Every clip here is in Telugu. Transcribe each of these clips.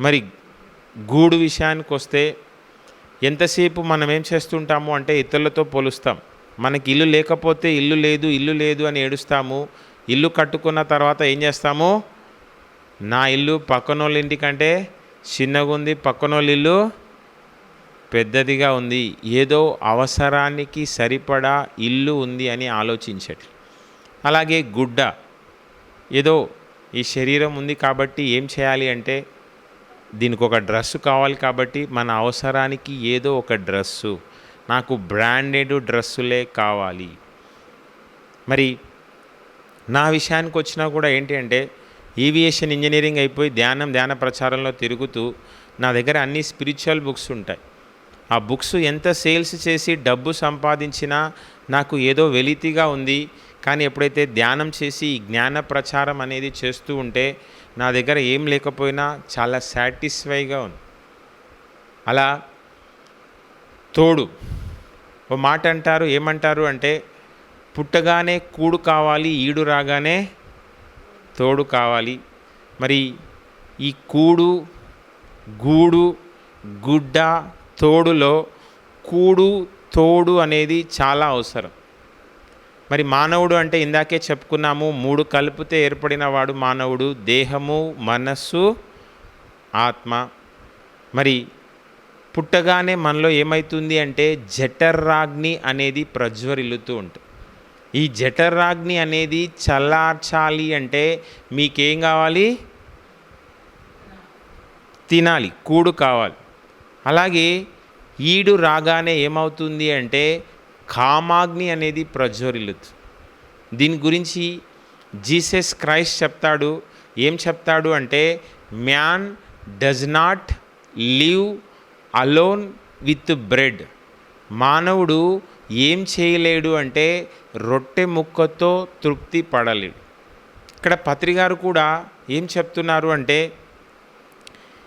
మరి గూడు విషయానికి వస్తే ఎంతసేపు మనం ఏం చేస్తుంటాము అంటే ఇతరులతో పోలుస్తాం. మనకి ఇల్లు లేకపోతే ఇల్లు లేదు ఇల్లు లేదు అని ఏడుస్తాము. ఇల్లు కట్టుకున్న తర్వాత ఏం చేస్తాము, నా ఇల్లు పక్కనోళ్ళ ఇంటికంటే చిన్నగా ఉంది, పక్కనోళ్ళ ఇల్లు పెద్దదిగా ఉంది, ఏదో అవసరానికి సరిపడా ఇల్లు ఉంది అని ఆలోచించట్లేదు. అలాగే గుడ్డ, ఏదో ఈ శరీరం ఉంది కాబట్టి ఏం చేయాలి అంటే దీనికి ఒక డ్రెస్సు కావాలి కాబట్టి మన అవసరానికి ఏదో ఒక డ్రెస్సు, నాకు బ్రాండెడ్ డ్రెస్సులే కావాలి. మరి నా విషయానికి వచ్చినా కూడా ఏంటి అంటే ఏవియేషన్ ఇంజనీరింగ్ అయిపోయి ధ్యాన ప్రచారంలో తిరుగుతూ నా దగ్గర అన్ని స్పిరిచువల్ బుక్స్ ఉంటాయి. ఆ బుక్స్ ఎంత సేల్స్ చేసి డబ్బు సంపాదించినా నాకు ఏదో వెలితిగా ఉంది. కానీ ఎప్పుడైతే ధ్యానం చేసి ఈ జ్ఞాన ప్రచారం అనేది చేస్తూ ఉంటే నా దగ్గర ఏం లేకపోయినా చాలా సాటిస్ఫైగా ఉంది. అలా తోడు ఓ మాట అంటారు, ఏమంటారు అంటే పుట్టగానే కూడు కావాలి, ఈడు రాగానే తోడు కావాలి. మరి ఈ కూడు, గూడు, గుడ్డ, తోడులో కూడు తోడు అనేది చాలా అవసరం. మరి మానవుడు అంటే ఇందాకే చెప్పుకున్నాము, 3 కలిపితే ఏర్పడిన వాడు మానవుడు, దేహము, మనస్సు, ఆత్మ. మరి పుట్టగానే మనలో ఏమవుతుంది అంటే జఠరాగ్ని అనేది ప్రజ్వరిల్లుతూ ఉంటుంది. ఈ జఠరాగ్ని అనేది చల్లార్చాలి అంటే మీకేం కావాలి, తినాలి, కూడు కావాలి. అలాగే ఈడు రాగానే ఏమవుతుంది అంటే కామాగ్ని అనేది ప్రజ్వరిల్లుతుంది. దీని గురించి జీసస్ క్రైస్ట్ చెప్తాడు. ఏం చెప్తాడు అంటే man does not live alone with bread. మానవుడు ఏం చేయలేడు అంటే రొట్టె ముక్కతో తృప్తి పడలేడు. ఇక్కడ పత్రిగారు కూడా ఏం చెప్తున్నారు అంటే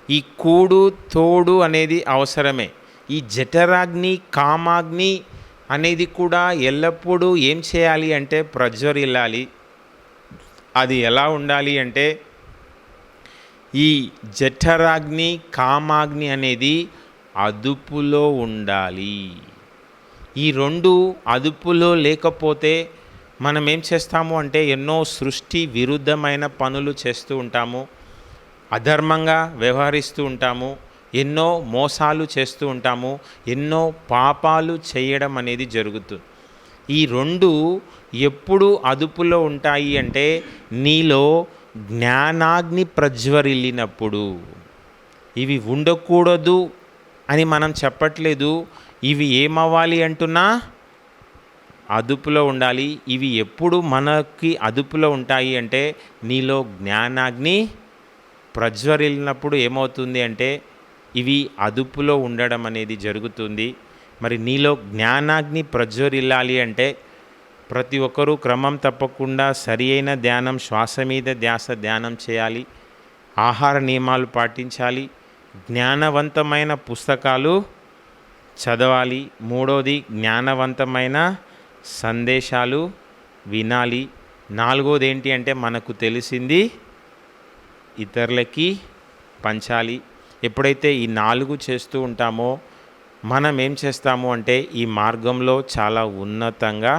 ఈ కూడు తోడు అనేది అవసరమే. ఈ జఠరాగ్ని, కామాగ్ని అనేది కూడా ఎల్లప్పుడూ ఏం చేయాలి అంటే ప్రజ్వరిల్లాలి. అది ఎలా ఉండాలి అంటే ఈ జఠరాగ్ని, కామాగ్ని అనేది అదుపులో ఉండాలి. ఈ 2 అదుపులో లేకపోతే మనం ఏం చేస్తాము అంటే ఎన్నో సృష్టి విరుద్ధమైన పనులు చేస్తూ ఉంటాము, అధర్మంగా వ్యవహరిస్తూ ఉంటాము, ఎన్నో మోసాలు చేస్తూ ఉంటాము, ఎన్నో పాపాలు చేయడం అనేది జరుగుతుంది. ఈ 2 ఎప్పుడు అదుపులో ఉంటాయి అంటే నీలో జ్ఞానాగ్ని ప్రజ్వరిల్లినప్పుడు. ఇవి ఉండకూడదు అని మనం చెప్పట్లేదు, ఇవి ఏమవ్వాలి అంటున్నా అదుపులో ఉండాలి. ఇవి ఎప్పుడు మనకి అదుపులో ఉంటాయి అంటే నీలో జ్ఞానాగ్ని ప్రజ్వరిల్లినప్పుడు ఏమవుతుంది అంటే ఇవి అదుపులో ఉండడం అనేది జరుగుతుంది. మరి నీలో జ్ఞానాగ్ని ప్రజ్వరిల్లాలి అంటే ప్రతి ఒక్కరూ క్రమం తప్పకుండా సరి అయిన ధ్యానం, శ్వాస మీద ధ్యాస ధ్యానం చేయాలి, ఆహార నియమాలు పాటించాలి, జ్ఞానవంతమైన పుస్తకాలు చదవాలి, 3వది జ్ఞానవంతమైన సందేశాలు వినాలి, 4వది ఏంటి అంటే మనకు తెలిసింది ఇతరులకి పంచాలి. ఎప్పుడైతే ఈ 4 చేస్తూ ఉంటామో మనం ఏం చేస్తాము అంటే ఈ మార్గంలో చాలా ఉన్నతంగా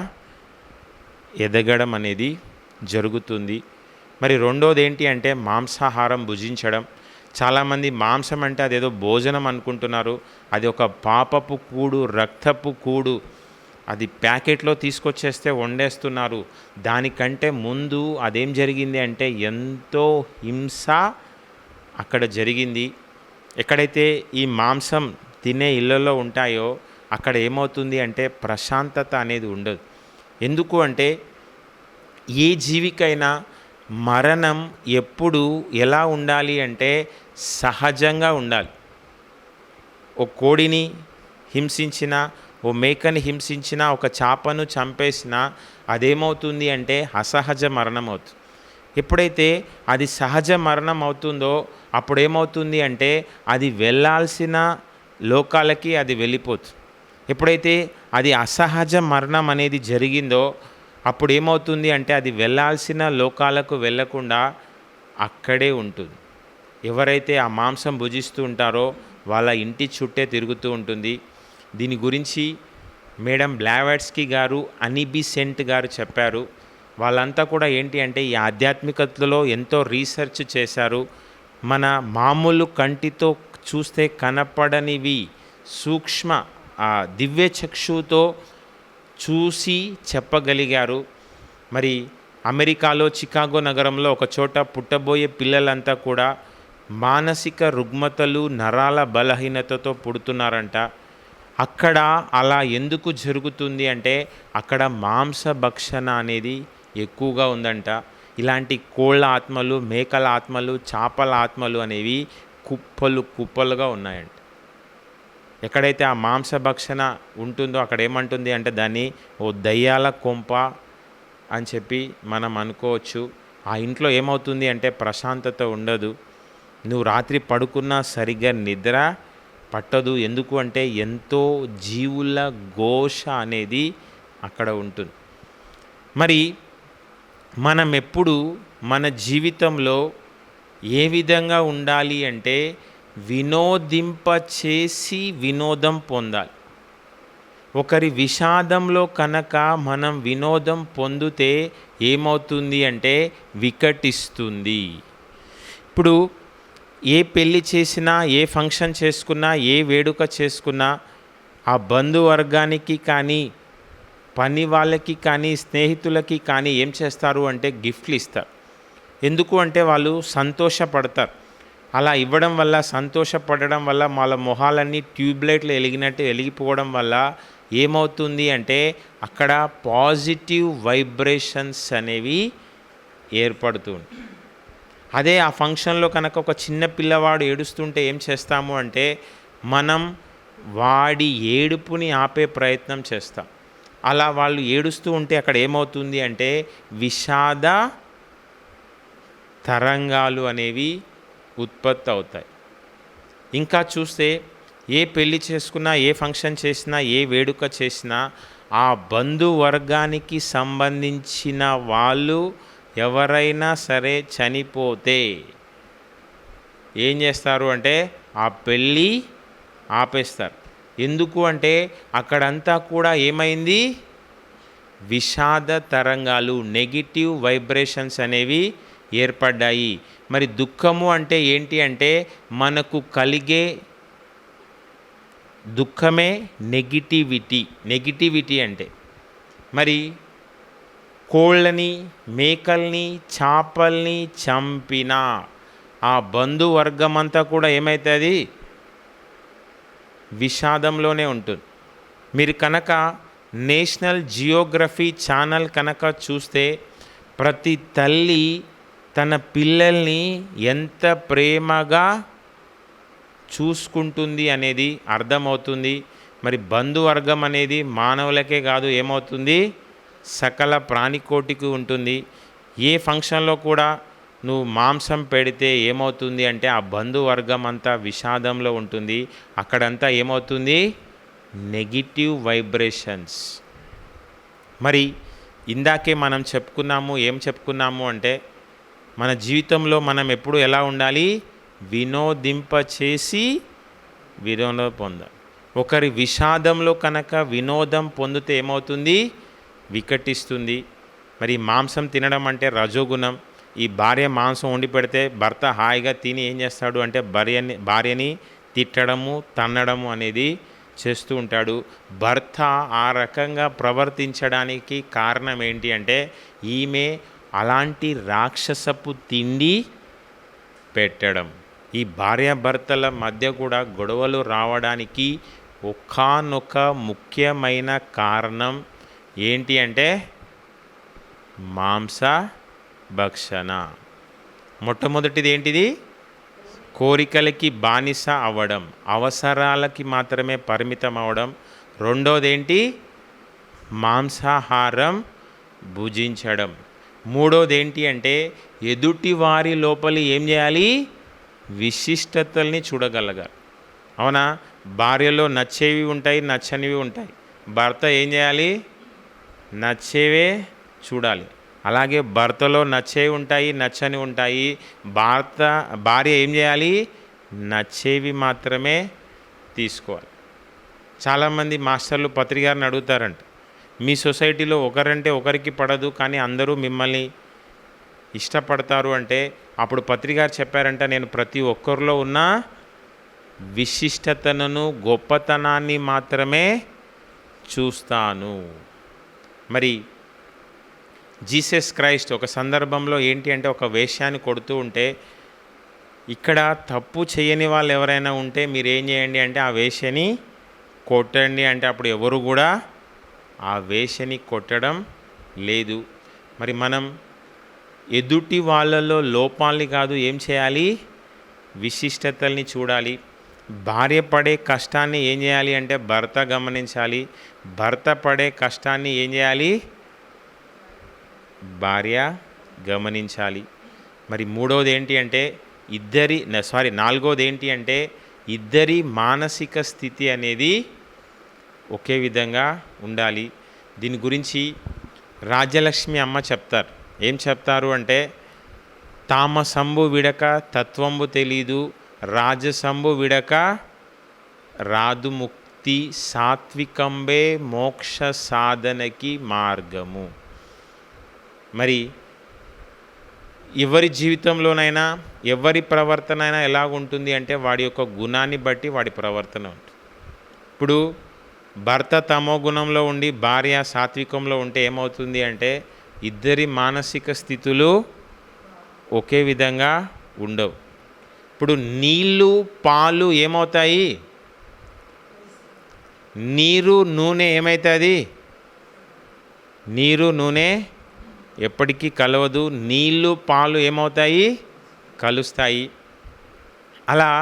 ఎదగడం అనేది జరుగుతుంది. మరి 2వది ఏంటి అంటే మాంసాహారం భుజించడం. చాలామంది మాంసం అంటే అదేదో భోజనం అనుకుంటున్నారు. అది ఒక పాపపు కూడు, రక్తపు కూడు. అది ప్యాకెట్లో తీసుకొచ్చేస్తే వండేస్తున్నారు. దానికంటే ముందు అదేం జరిగింది అంటే ఎంతో హింస అక్కడ జరిగింది. ఎక్కడైతే ఈ మాంసం తినే ఇళ్ళల్లో ఉంటాయో అక్కడ ఏమవుతుంది అంటే ప్రశాంతత అనేది ఉండదు. ఎందుకు అంటే ఏ జీవికైనా మరణం ఎప్పుడు ఎలా ఉండాలి అంటే సహజంగా ఉండాలి. ఓ కోడిని హింసించిన, ఓ మేకని హింసించిన, ఒక చేపను చంపేసిన అదేమవుతుంది అంటే అసహజ మరణం అవుతుంది. ఎప్పుడైతే అది సహజ మరణం అవుతుందో అప్పుడేమవుతుంది అంటే అది వెళ్ళాల్సిన లోకాలకి అది వెళ్ళిపోతుంది. ఎప్పుడైతే అది అసహజ మరణం అనేది జరిగిందో అప్పుడు ఏమవుతుంది అంటే అది వెళ్ళాల్సిన లోకాలకు వెళ్ళకుండా అక్కడే ఉంటుంది. ఎవరైతే ఆ మాంసం భుజిస్తూ ఉంటారో వాళ్ళ ఇంటి చుట్టే తిరుగుతూ ఉంటుంది. దీని గురించి మేడం బ్లావాట్స్కీ గారు, అనీ బెసెంట్ గారు చెప్పారు. వాళ్ళంతా కూడా ఏంటి అంటే ఈ ఆధ్యాత్మికతలో ఎంతో రీసెర్చ్ చేశారు. మన మామూలు కంటితో చూస్తే కనపడనివి సూక్ష్మ దివ్య చక్షుతో చూసి చెప్పగలిగారు. మరి అమెరికాలో చికాగో నగరంలో ఒక చోట పుట్టబోయే పిల్లలంతా కూడా మానసిక రుగ్మతలు, నరాల బలహీనతతో పుడుతున్నారంట. అక్కడ అలా ఎందుకు జరుగుతుంది అంటే అక్కడ మాంసభక్షణ అనేది ఎక్కువగా ఉందంట. ఇలాంటి కోళ్ళ ఆత్మలు, మేకల ఆత్మలు, చేపల ఆత్మలు అనేవి కుప్పలుగా ఉన్నాయంట. ఎక్కడైతే ఆ మాంసభక్షణ ఉంటుందో అక్కడ ఏమంటుంది అంటే దాన్ని ఓ దయ్యాల కొంప అని చెప్పి మనం అనుకోవచ్చు. ఆ ఇంట్లో ఏమవుతుంది అంటే ప్రశాంతత ఉండదు. నువ్వు రాత్రి పడుకున్నా సరిగ్గా నిద్ర పట్టదు. ఎందుకు అంటే ఎంతో జీవుల ఘోష అనేది అక్కడ ఉంటుంది. మరి మనం ఎప్పుడు మన జీవితంలో ఏ విధంగా ఉండాలి అంటే వినోదింపచేసి వినోదం పొందాలి. ఒకరి విషాదంలో కనుక మనం వినోదం పొందితే ఏమవుతుంది అంటే వికటిస్తుంది. ఇప్పుడు ఏ పెళ్ళి చేసినా, ఏ ఫంక్షన్ చేసుకున్నా, ఏ వేడుక చేసుకున్నా ఆ బంధువర్గానికి కానీ, పని వాళ్ళకి కానీ, స్నేహితులకి కానీ ఏం చేస్తారు అంటే గిఫ్ట్లు ఇస్తారు. ఎందుకు అంటే వాళ్ళు సంతోషపడతారు. అలా ఇవ్వడం వల్ల, సంతోషపడడం వల్ల వాళ్ళ మొహాలన్నీ ట్యూబ్లైట్లు వెలిగినట్టు వెలిగిపోవడం వల్ల ఏమవుతుంది అంటే అక్కడ పాజిటివ్ వైబ్రేషన్స్ అనేవి ఏర్పడుతుంది. అదే ఆ ఫంక్షన్లో కనుక ఒక చిన్న పిల్లవాడు ఏడుస్తుంటే ఏం చేస్తాము అంటే మనం వాడి ఏడుపుని ఆపే ప్రయత్నం చేస్తాం. అలా వాళ్ళు ఏడుస్తూ ఉంటే అక్కడ ఏమవుతుంది అంటే విషాద తరంగాలు అనేవి ఉత్పత్తి అవుతాయి. ఇంకా చూస్తే ఏ పెళ్ళి చేసుకున్నా, ఏ ఫంక్షన్ చేసినా, ఏ వేడుక చేసినా ఆ బంధువర్గానికి సంబంధించిన వాళ్ళు ఎవరైనా సరే చనిపోతే ఏం చేస్తారు అంటే ఆ పెళ్ళి ఆపేస్తారు. ఎందుకు అంటే అక్కడంతా కూడా ఏమైంది, విషాద తరంగాలు, నెగిటివ్ వైబ్రేషన్స్ అనేవి ఏర్పడ్డాయి. మరి దుఃఖము అంటే ఏంటి అంటే మనకు కలిగే దుఃఖమే నెగిటివిటీ అంటే మరి కోళ్ళని, మేకల్ని, చేపల్ని చంపిన ఆ బంధువర్గం అంతా కూడా ఏమవుతుంది, విషాదంలోనే ఉంటుంది. మీరు కనుక నేషనల్ జియోగ్రఫీ ఛానల్ కనుక చూస్తే ప్రతి తల్లి తన పిల్లల్ని ఎంత ప్రేమగా చూసుకుంటుంది అనేది అర్థమవుతుంది. మరి బంధువర్గం అనేది మానవులకే కాదు, ఏమవుతుంది, సకల ప్రాణికోటికి ఉంటుంది. ఏ ఫంక్షన్లో కూడా నువ్వు మాంసం పెడితే ఏమవుతుంది అంటే ఆ బంధువర్గం అంతా విషాదంలో ఉంటుంది. అక్కడంతా ఏమవుతుంది, నెగిటివ్ వైబ్రేషన్స్. మరి ఇందాకే మనం ఏం చెప్పుకున్నాము అంటే మన జీవితంలో మనం ఎప్పుడు ఎలా ఉండాలి, వినోదింపచేసి వినోదం పొందాలి. ఒకరి విషాదంలో కనుక వినోదం పొందితే ఏమవుతుంది, వికటిస్తుంది. మరి మాంసం తినడం అంటే రజోగుణం. ఈ భార్య మాంసం వండి పెడితే భర్త హాయిగా తిని ఏం చేస్తాడు అంటే భార్యని తిట్టడము, తన్నడము అనేది చేస్తూ ఉంటాడు. భర్త ఆ రకంగా ప్రవర్తించడానికి కారణం ఏంటి అంటే ఈమె అలాంటి రాక్షసపు తిండి పెట్టడం. ఈ భార్యాభర్తల మధ్య కూడా గొడవలు రావడానికి ఒకానొక ముఖ్యమైన కారణం ఏంటి అంటే మాంస భక్షణ. మొట్టమొదటిది ఏంటిది, కోరికలకి బానిస అవ్వడం, అవసరాలకి మాత్రమే పరిమితం అవ్వడం. రెండోది ఏంటి, మాంసాహారం భుజించడం. మూడోది ఏంటి అంటే ఎదుటి వారి లోపలి ఏం చేయాలి, విశిష్టతల్ని చూడగలగాలి. అవునా, భార్యలో నచ్చేవి ఉంటాయి, నచ్చనివి ఉంటాయి. భర్త ఏం చేయాలి, నచ్చేవే చూడాలి. అలాగే భర్తలో నచ్చేవి ఉంటాయి, నచ్చని ఉంటాయి. భార్య ఏం చేయాలి? నచ్చేవి మాత్రమే తీసుకోవాలి. చాలామంది మాస్టర్లు పత్రికారిని అడుగుతారంట, మీ సొసైటీలో ఒకరంటే ఒకరికి పడదు కానీ అందరూ మిమ్మల్ని ఇష్టపడతారు అంటే, అప్పుడు పత్రికారు చెప్పారంట, నేను ప్రతి ఒక్కరిలో ఉన్న విశిష్టతను, గొప్పతనాన్ని మాత్రమే చూస్తాను. మరి జీసస్ క్రైస్ట్ ఒక సందర్భంలో ఏంటి అంటే, ఒక వేశ్యాన్ని కొడుతూ ఉంటే, ఇక్కడ తప్పు చేయని వాళ్ళు ఎవరైనా ఉంటే మీరు ఏం చేయండి అంటే ఆ వేశ్యని కొట్టండి అంటే, అప్పుడు ఎవరు కూడా ఆ వేశ్యని కొట్టడం లేదు. మరి మనం ఎదుటి వాళ్ళలో లోపాలని కాదు, ఏం చేయాలి? విశిష్టతల్ని చూడాలి. భార్య పడే కష్టాన్ని ఏం చేయాలి అంటే భర్త గమనించాలి. భర్త పడే కష్టాన్ని ఏం చేయాలి? భార్య గమనించాలి. మరి మూడవది ఏంటి అంటే నాలుగవది ఏంటి అంటే ఇద్దరి మానసిక స్థితి అనేది ఒకే విధంగా ఉండాలి. దీని గురించి రాజ్యలక్ష్మి అమ్మ చెప్తారు. ఏం చెప్తారు అంటే, తామసంబు విడక తత్వంబు తెలీదు, రాజసంబు విడక రాదు ముక్తి, సాత్వికంబే మోక్ష సాధనకి మార్గము. మరి ఎవరి జీవితంలోనైనా ఎవరి ప్రవర్తన అయినా ఎలాగుంటుంది అంటే వాడి యొక్క గుణాన్ని బట్టి వాడి ప్రవర్తన ఉంటుంది. ఇప్పుడు భర్త తమో గుణంలో ఉండి భార్య సాత్వికంలో ఉంటే ఏమవుతుంది అంటే ఇద్దరి మానసిక స్థితులు ఒకే విధంగా ఉండవు. ఇప్పుడు నీళ్ళు పాలు ఏమవుతాయి? నీరు నూనె ఏమవుతుంది? నీరు నూనె ఎప్పటికీ కలవదు. నీళ్ళు పాలు ఏమవుతాయి? కలుస్తాయి. అలా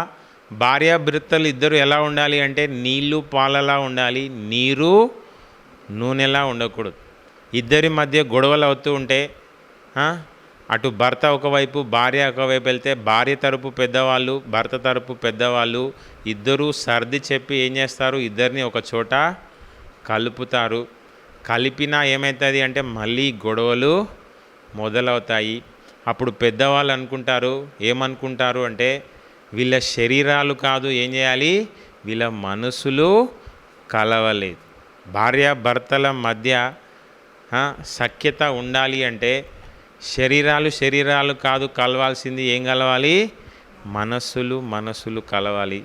భార్యాభర్తలు ఇద్దరు ఎలా ఉండాలి అంటే నీళ్ళు పాలలా ఉండాలి, నీరు నూనెలా ఉండకూడదు. ఇద్దరి మధ్య గొడవలు అవుతూ ఉంటే అటు భర్త ఒకవైపు భార్య ఒకవైపు వెళ్తే భార్య తరపు పెద్దవాళ్ళు భర్త తరపు పెద్దవాళ్ళు ఇద్దరూ సర్ది చెప్పి ఏం చేస్తారు? ఇద్దరిని ఒక చోట కలుపుతారు. కలిపినా ఏమవుతుంది అంటే మళ్ళీ గొడవలు మొదలవుతాయి. అప్పుడు పెద్దవాళ్ళు ఏమనుకుంటారు అంటే వీళ్ళ శరీరాలు కాదు, ఏం చేయాలి? వీళ్ళ మనసులు కలవలేదు. భార్యాభర్తల మధ్య సఖ్యత ఉండాలి అంటే శరీరాలు కాదు కలవాల్సింది, ఏం కలవాలి? మనసులు కలవాలి.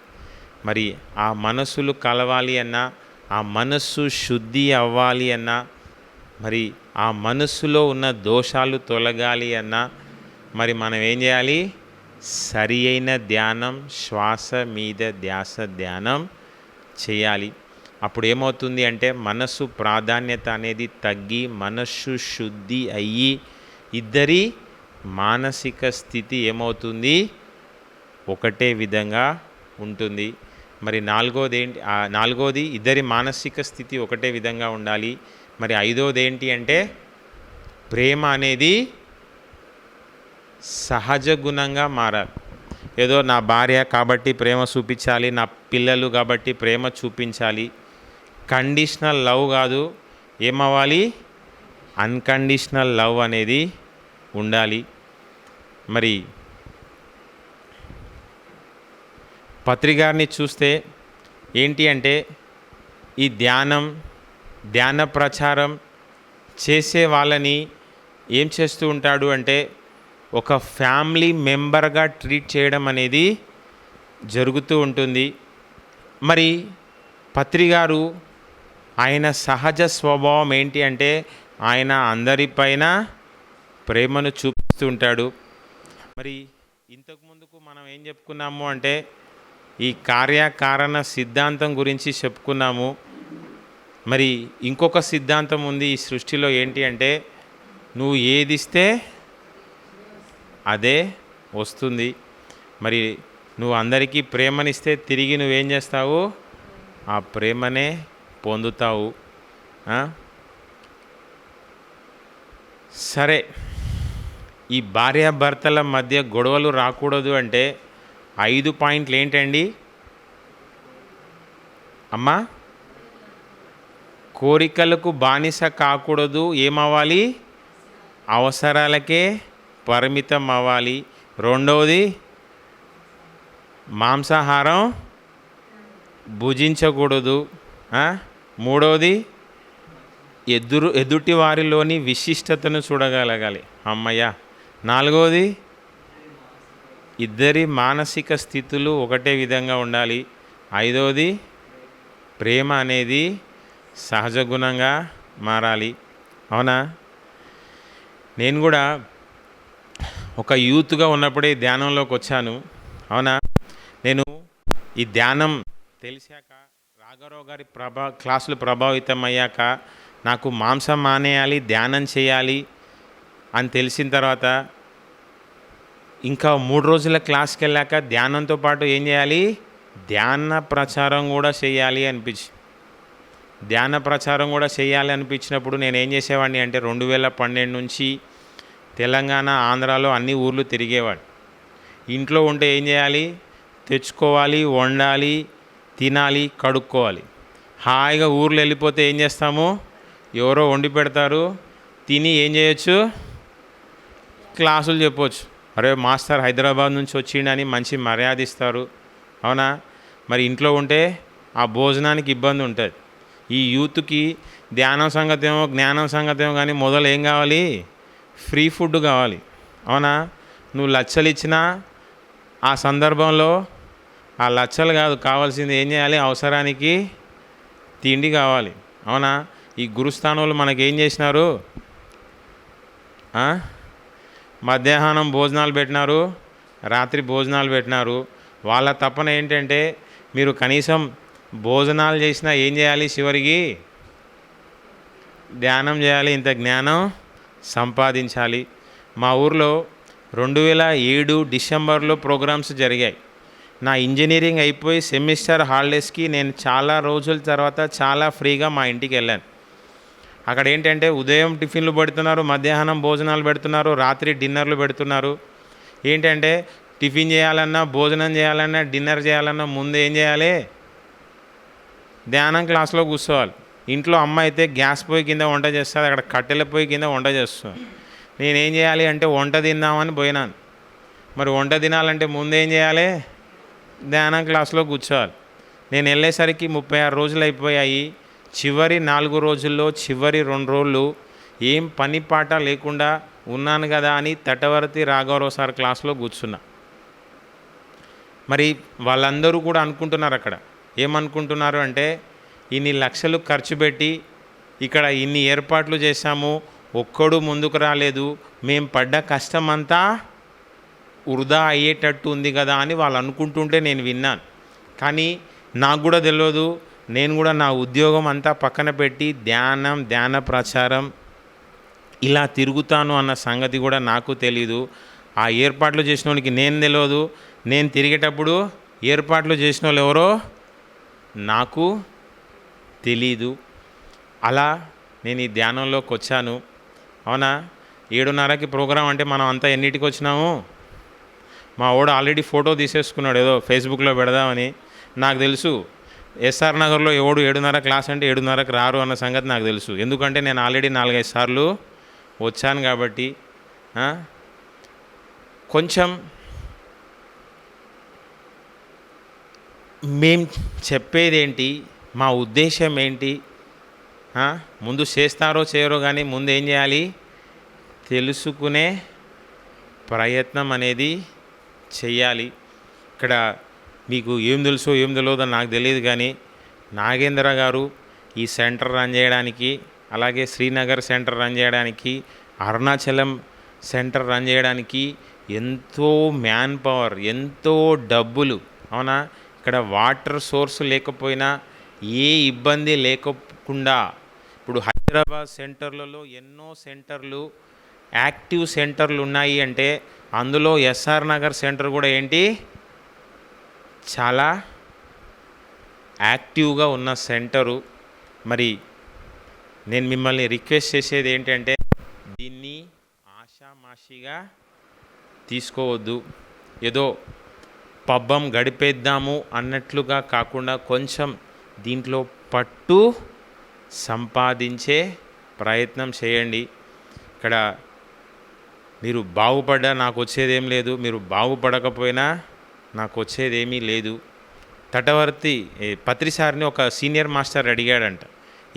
మరి ఆ మనసులు కలవాలి అన్నా, ఆ మనస్సు శుద్ధి అవ్వాలి అన్నా, మరి ఆ మనస్సులో ఉన్న దోషాలు తొలగాలి అన్నా మరి మనం ఏం చేయాలి? సరి అయిన ధ్యానం, శ్వాస మీద ధ్యానం చేయాలి. అప్పుడు ఏమవుతుంది అంటే మనస్సు ప్రాధాన్యత అనేది తగ్గి మనస్సు శుద్ధి అయ్యి ఇద్దరి మానసిక స్థితి ఏమవుతుంది? ఒకటే విధంగా ఉంటుంది. మరి నాలుగోది ఇద్దరి మానసిక స్థితి ఒకటే విధంగా ఉండాలి. మరి ఐదోది ఏంటి అంటే ప్రేమ అనేది సహజ గుణంగా మారాలి. ఏదో నా భార్య కాబట్టి ప్రేమ చూపించాలి, నా పిల్లలు కాబట్టి ప్రేమ చూపించాలి. కండిషనల్ లవ్ కాదు, ఏమవ్వాలి? అన్కండిషనల్ లవ్ అనేది ఉండాలి. మరి పత్రికారిని చూస్తే ఏంటి అంటే ఈ ధ్యాన ప్రచారం చేసే వాళ్ళని ఏం చేస్తూ ఉంటాడు అంటే ఒక ఫ్యామిలీ మెంబర్గా ట్రీట్ చేయడం అనేది జరుగుతూ ఉంటుంది. మరి పత్రికారు ఆయన సహజ స్వభావం ఏంటి అంటే ఆయన అందరిపైన ప్రేమను చూపిస్తూ ఉంటాడు. మరి ఇంతకుముందుకు మనం ఏం చెప్పుకున్నాము అంటే ఈ కార్యకారణ సిద్ధాంతం గురించి చెప్పుకున్నాము. మరి ఇంకొక సిద్ధాంతం ఉంది ఈ సృష్టిలో, ఏంటి అంటే నువ్వు ఏదిస్తే అదే వస్తుంది. మరి నువ్వు అందరికీ ప్రేమనిస్తే తిరిగి నువ్వేం చేస్తావు? ఆ ప్రేమనే పొందుతావు. సరే, ఈ భార్యాభర్తల మధ్య గొడవలు రాకూడదు అంటే 5 పాయింట్లు ఏంటండి అమ్మా? కోరికలకు బానిస కాకూడదు, ఏమవ్వాలి? అవసరాలకే పరిమితం అవ్వాలి. రెండవది మాంసాహారం భుజించకూడదు. మూడవది ఎదుటి వారిలోని విశిష్టతను చూడగలగాలి. అమ్మయ్య. నాలుగవది ఇద్దరి మానసిక స్థితులు ఒకటే విధంగా ఉండాలి. ఐదవది ప్రేమ అనేది సహజ గుణంగా మారాలి. అవునా? నేను కూడా ఒక యూత్గా ఉన్నప్పుడే ధ్యానంలోకి వచ్చాను. అవునా? నేను ఈ ధ్యానం తెలిసాక, రాఘవరావు గారి క్లాసులు ప్రభావితం అయ్యాక నాకు మాంసం మానేయాలి, ధ్యానం చేయాలి అని తెలిసిన తర్వాత ఇంకా 3 రోజుల క్లాస్కి వెళ్ళాక ధ్యానంతో పాటు ఏం చేయాలి? ధ్యాన ప్రచారం కూడా చేయాలి అనిపించి ధ్యాన ప్రచారం కూడా చేయాలి అనిపించినప్పుడు నేను ఏం చేసేవాడిని అంటే 2012 నుంచి తెలంగాణ, ఆంధ్రాలో అన్ని ఊర్లు తిరిగేవాడు. ఇంట్లో ఉంటే ఏం చేయాలి? తెచ్చుకోవాలి, వండాలి, తినాలి, కడుక్కోవాలి. హాయిగా ఊర్లో వెళ్ళిపోతే ఏం చేస్తాము? ఎవరో వండి పెడతారు, తిని ఏం చేయొచ్చు? క్లాసులు చెప్పవచ్చు. అరే మాస్టర్ హైదరాబాద్ నుంచి వచ్చిండని మంచి మర్యాద ఇస్తారు. అవునా? మరి ఇంట్లో ఉంటే ఆ భోజనానికి ఇబ్బంది ఉంటుంది. ఈ యూత్కి ధ్యానం సంగతేమో జ్ఞానం సంగతేమో కానీ మొదలు ఏం కావాలి? ఫ్రీ ఫుడ్ కావాలి. అవునా? నువ్వు లచ్చలు ఇచ్చినా ఆ సందర్భంలో ఆ లచ్చలు కాదు కావాల్సింది, ఏం చేయాలి? అవసరానికి తిండి కావాలి. అవునా? ఈ గురుస్థానంలో మనకేం చేసినారు? మధ్యాహ్నం భోజనాలు పెట్టినారు, రాత్రి భోజనాలు పెట్టినారు. వాళ్ళ తపన ఏంటంటే మీరు కనీసం భోజనాలు చేసినా ఏం చేయాలి? చివరికి ధ్యానం చేయాలి, ఇంత జ్ఞానం సంపాదించాలి. మా ఊర్లో 2007 డిసెంబర్లో ప్రోగ్రామ్స్ జరిగాయి. నా ఇంజనీరింగ్ అయిపోయి సెమిస్టర్ హాలిడేస్కి నేను చాలా రోజుల తర్వాత చాలా ఫ్రీగా మా ఇంటికి వెళ్ళాను. అక్కడ ఏంటంటే ఉదయం టిఫిన్లు పెడుతున్నారు, మధ్యాహ్నం భోజనాలు పెడుతున్నారు, రాత్రి డిన్నర్లు పెడుతున్నారు. ఏంటంటే టిఫిన్ చేయాలన్నా, భోజనం చేయాలన్నా, డిన్నర్ చేయాలన్నా ముందు ఏం చేయాలి? ధ్యానం క్లాస్లో కూర్చోవాలి. ఇంట్లో అమ్మ అయితే గ్యాస్ పొయ్యి కింద వంట చేస్తుంది, అక్కడ కట్టెల పొయ్యి కింద వంట చేస్తుంది. నేనేం చేయాలి అంటే వంట తిందామని పోయినాను. మరి వంట తినాలంటే ముందు ఏం చేయాలి? ధ్యానం క్లాస్లో కూర్చోవాలి. నేను వెళ్ళేసరికి 36 రోజులు అయిపోయాయి. చివరి 4 రోజుల్లో చివరి 2 రోజులు ఏం పని పాట లేకుండా ఉన్నాను కదా అని తటవర్తి రాఘవరావు సార్ క్లాస్లో కూర్చున్నా. మరి వాళ్ళందరూ కూడా అనుకుంటున్నారు, అక్కడ ఏమనుకుంటున్నారు అంటే ఇన్ని లక్షలు ఖర్చు పెట్టి ఇక్కడ ఇన్ని ఏర్పాట్లు చేశాము, ఒక్కడు ముందుకు రాలేదు, మేము పడ్డ కష్టమంతా వృధా అయ్యేటట్టు ఉంది కదా అని వాళ్ళు అనుకుంటుంటే నేను విన్నాను. కానీ నాకు కూడా తెలియదు. నేను కూడా నా ఉద్యోగం అంతా పక్కన పెట్టి ధ్యాన ప్రచారం ఇలా తిరుగుతాను అన్న సంగతి కూడా నాకు తెలీదు. ఆ ఏర్పాట్లు చేసిన వాళ్ళకి నేను తెలియదు. నేను తిరిగేటప్పుడు ఏర్పాట్లు చేసిన వాళ్ళు ఎవరో నాకు తెలీదు. అలా నేను ఈ ధ్యానంలోకి వచ్చాను. అవునా? 7:30కి ప్రోగ్రాం అంటే మనం అంతా ఎన్నిటికి వచ్చినాము? మా వాడు ఆల్రెడీ ఫోటో తీసేసుకున్నాడు ఏదో ఫేస్బుక్లో పెడదామని. నాకు తెలుసు ఎస్ఆర్ నగర్లో ఎవడు 7:30 క్లాస్ అంటే 7:30కి రారు అన్న సంగతి నాకు తెలుసు. ఎందుకంటే నేను ఆల్రెడీ 4-5 సార్లు వచ్చాను కాబట్టి. కొంచెం మేం చెప్పేదేంటి, మా ఉద్దేశం ఏంటి, ముందు చేస్తారో చేయరో కానీ ముందు ఏం చేయాలి? తెలుసుకునే ప్రయత్నం అనేది చెయ్యాలి. ఇక్కడ మీకు ఏం తెలుసో ఏం తెలియదో నాకు తెలియదు కానీ నాగేంద్ర గారు ఈ సెంటర్ రన్ చేయడానికి, అలాగే శ్రీనగర్ సెంటర్ రన్ చేయడానికి, అరుణాచలం సెంటర్ రన్ చేయడానికి ఎంతో మ్యాన్ పవర్, ఎంతో డబ్బులు. అవునా? ఇక్కడ వాటర్ సోర్స్ లేకపోయినా ఏ ఇబ్బంది లేకుండా ఇప్పుడు హైదరాబాద్ సెంటర్లలో ఎన్నో సెంటర్లు, యాక్టివ్ సెంటర్లు ఉన్నాయి అంటే అందులో ఎస్ఆర్ నగర్ సెంటర్ కూడా ఏంటి? చాలా యాక్టివ్గా ఉన్న సెంటరు. మరి నేను మిమ్మల్ని రిక్వెస్ట్ చేసేది ఏంటంటే దీన్ని ఆషామాషిగా తీసుకోవద్దు. ఏదో పబ్బం గడిపేద్దాము అన్నట్లుగా కాకుండా కొంచెం దీంట్లో పట్టు సంపాదించే ప్రయత్నం చేయండి. ఇక్కడ మీరు బాగుపడ్డా నాకు వచ్చేదేం లేదు, మీరు బాగుపడకపోయినా నాకు వచ్చేదేమీ లేదు. తటవర్తి పత్రిసారిని ఒక సీనియర్ మాస్టర్ అడిగాడంట.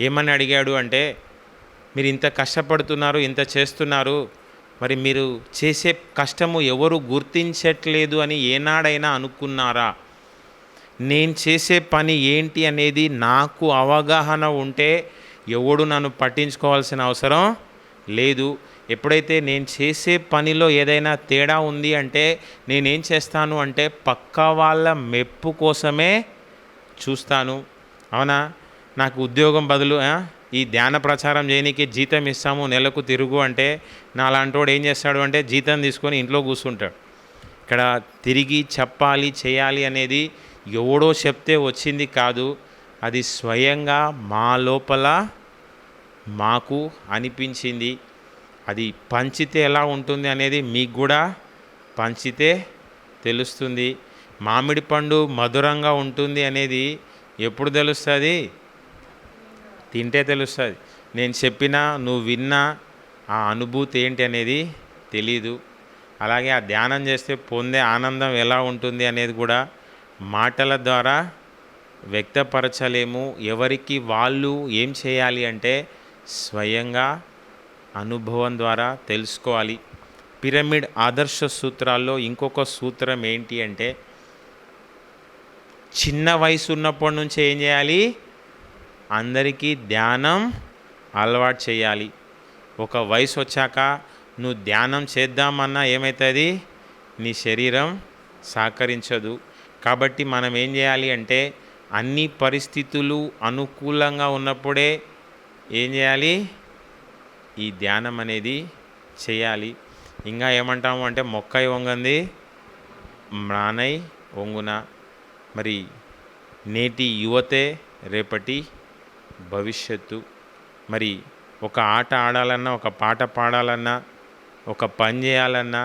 ఏమని అడిగాడు అంటే, మీరు ఇంత కష్టపడుతున్నారు, ఇంత చేస్తున్నారు, మరి మీరు చేసే కష్టము ఎవరు గుర్తించట్లేదు అని ఏనాడైనా అనుకున్నారా? నేను చేసే పని ఏంటి అనేది నాకు అవగాహన ఉంటే ఎవడు నన్ను పట్టించుకోవాల్సిన అవసరం లేదు. ఎప్పుడైతే నేను చేసే పనిలో ఏదైనా తేడా ఉంది అంటే నేనేం చేస్తాను అంటే పక్క వాళ్ళ మెప్పు కోసమే చూస్తాను. అవునా? నాకు ఉద్యోగం బదులు ఈ ధ్యాన ప్రచారం చేయనీకి జీతం ఇస్తాము, నెలకు తిరుగు అంటే నాలాంటోడు ఏం చేస్తాడు అంటే జీతం తీసుకొని ఇంట్లో కూర్చుంటాడు. ఇక్కడ తిరిగి చెప్పాలి, చేయాలి అనేది ఎవడో చెప్తే వచ్చింది కాదు, అది స్వయంగా మా లోపల మాకు అనిపించింది. అది పంచితే ఎలా ఉంటుంది అనేది మీకు కూడా పంచితే తెలుస్తుంది. మామిడి పండు మధురంగా ఉంటుంది అనేది ఎప్పుడు తెలుస్తుంది? తింటే తెలుస్తుంది. నేను చెప్పినా నువ్వు విన్నా ఆ అనుభూతి ఏంటి అనేది తెలీదు. అలాగే ఆ ధ్యానం చేస్తే పొందే ఆనందం ఎలా ఉంటుంది అనేది కూడా మాటల ద్వారా వ్యక్తపరచలేము. ఎవరికి వాళ్ళు ఏం చేయాలి అంటే స్వయంగా అనుభవం ద్వారా తెలుసుకోవాలి. పిరమిడ్ ఆదర్శ సూత్రాల్లో ఇంకొక సూత్రం ఏంటి అంటే, చిన్న వయసు ఉన్నప్పటి నుంచి ఏం చేయాలి? అందరికీ ధ్యానం అలవాటు చేయాలి. ఒక వయసు వచ్చాక నువ్వు ధ్యానం చేద్దామన్నా ఏమవుతుంది? నీ శరీరం సహకరించదు. కాబట్టి మనం ఏం చేయాలి అంటే అన్ని పరిస్థితులు అనుకూలంగా ఉన్నప్పుడే ఏం చేయాలి? ఈ ధ్యానం అనేది చేయాలి. ఇంకా ఏమంటాము అంటే మొక్కై వంగంది మ్రానై వంగున. మరి నేటి యువతే రేపటి భవిష్యత్తు. మరి ఒక ఆట ఆడాలన్నా, ఒక పాట పాడాలన్నా, ఒక పని చేయాలన్నా,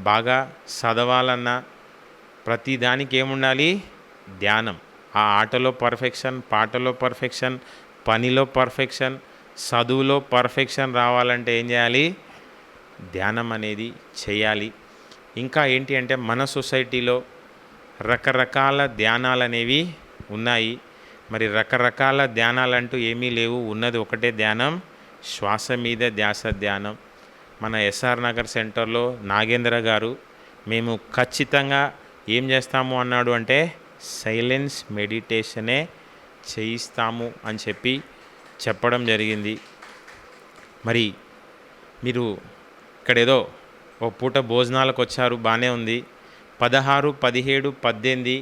బాగా చదవాలన్నా ప్రతిదానికి ఏముండాలి? ధ్యానం. ఆ ఆటలో పర్ఫెక్షన్, పాటలో పర్ఫెక్షన్, పనిలో పర్ఫెక్షన్, చదువులో పర్ఫెక్షన్ రావాలంటే ఏం చేయాలి? ధ్యానం అనేది చేయాలి. ఇంకా ఏంటి అంటే మన సొసైటీలో రకరకాల ధ్యానాలు అనేవి ఉన్నాయి. మరి రకరకాల ధ్యానాలంటూ ఏమీ లేవు. ఉన్నది ఒకటే ధ్యానం, శ్వాస మీద ధ్యాస ధ్యానం. మన ఎస్ఆర్ నగర్ సెంటర్లో నాగేంద్ర గారు మేము ఖచ్చితంగా ఏం చేస్తాము అన్నాడు అంటే సైలెన్స్ మెడిటేషనే చేయిస్తాము అని చెప్పడం జరిగింది. మరి మీరు ఇక్కడ ఏదో ఓ పూట భోజనాలకు వచ్చారు, బాగానే ఉంది. 16, 17, 18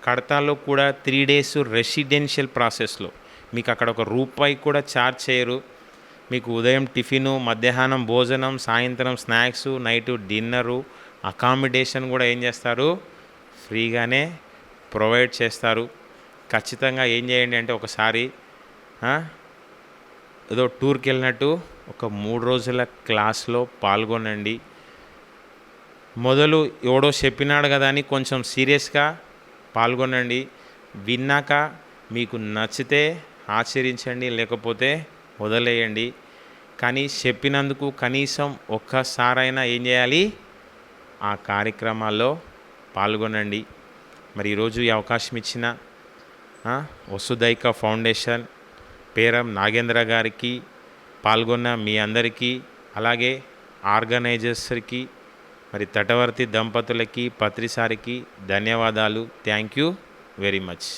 కడతాలో కూడా 3 days రెసిడెన్షియల్ ప్రాసెస్లో మీకు అక్కడ ఒక రూపాయి కూడా ఛార్జ్ చేయరు. మీకు ఉదయం టిఫిను, మధ్యాహ్నం భోజనం, సాయంత్రం స్నాక్స్, నైటు డిన్నరు, అకామిడేషన్ కూడా ఏం చేస్తారు? ఫ్రీగానే ప్రొవైడ్ చేస్తారు. ఖచ్చితంగా ఏం చేయండి అంటే ఒకసారి ఏదో టూర్కి వెళ్ళినట్టు ఒక 3 రోజుల క్లాస్లో పాల్గొనండి. మొదలు ఎవడో చెప్పినాడు కదా అని కొంచెం సీరియస్గా పాల్గొనండి. విన్నాక మీకు నచ్చితే ఆచరించండి, లేకపోతే వదిలేయండి. కానీ చెప్పినందుకు కనీసం ఒక్కసారైనా ఏం చేయాలి? ఆ కార్యక్రమాల్లో పాల్గొనండి. మరి ఈరోజు ఈ అవకాశం ఇచ్చిన వసుదైక ఫౌండేషన్ పేరం నాగేంద్ర గారికి, పాల్గొన్న మీ అందరికీ, అలాగే ఆర్గనైజర్స్కి, మరి తటవర్తి దంపతులకి, పత్రిసారికి ధన్యవాదాలు. Thank you very much.